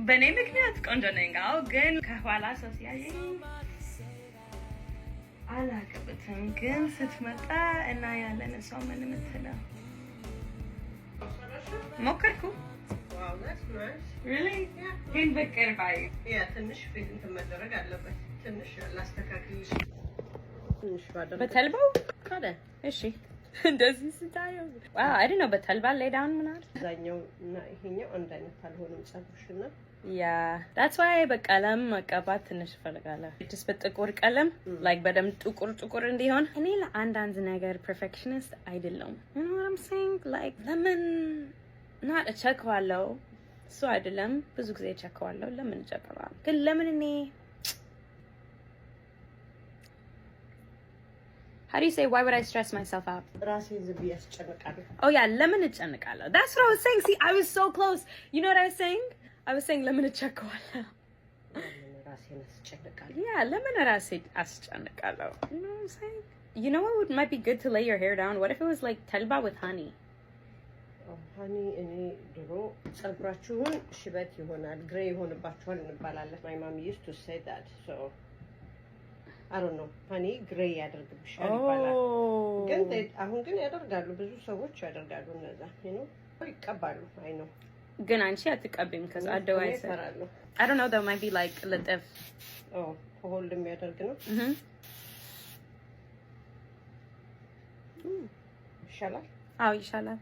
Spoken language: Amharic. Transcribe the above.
በኔ ምክንያት ቆንጆ ነኝ። አዎ ግን ከኋላ ሰው ሲያየኝ አላቅበትም። ግን ስትመጣ እና ያለን ሰው ምን የምትለው ሞከርኩ። Wow, that's nice. Really? Yeah. ግን በቅርብ አይ ትንሽ ፊት እንትን መደረግ አለበት። ትንሽ ላስተካክልሽ። ትንሽ ባደረግ በተልባው ታዲያ እሺ እንደዚህ ስታየው ዋው አይ ዶንት ኖ በተልባ ላይ ዳውን ምናል ዛኛው እና ይሄኛው አንድ አይነት አልሆነም ጸጉርሽና that's why በቀለም መቀባት ትንሽ ፈልጋለሁ just በጥቁር ቀለም like በደም ጥቁር እንዲሆን እኔ ለአንዳንድ ነገር perfectionist አይደለም you know what I'm saying like ለምን not a ቸከዋለሁ እሱ አይደለም ብዙ ጊዜ ቸከዋለሁ ለምን ቸከዋለሁ ግን ለምን እኔ How do you say why would I stress myself out? ራሴን ዝም ያስጨንቃለሁ Oh yeah, lemon እጨንቃለሁ. That's what I was saying. See, I was so close. You know what I was saying? I was saying lemon እጨንቃለሁ. ራሴን ያስጨንቃለሁ. Yeah, lemon ራሴን አስጨንቃለሁ. You know what I'm saying? You know what might be good to lay your hair down? What if it was like talba with honey? honey እኔ ድሮ ጸጉራችሁን ሽበት ይሆናል ግሬ ይሆንባችኋል እንባላለን. My mom used to say that. So I don't know. honey grey ያደርግብሻል ይባላል. ግን አሁን ግን ያደርጋሉ ብዙ ሰዎች ያደርጋሉ እንደዛ you know ይቀባሉ. I know. ግን አንቺ አትቀቢም cuz otherwise I don't know that might be like ልጥፍ ሆልድ የሚያደርግ ነው. ይሻላል? አዎ ይሻላል.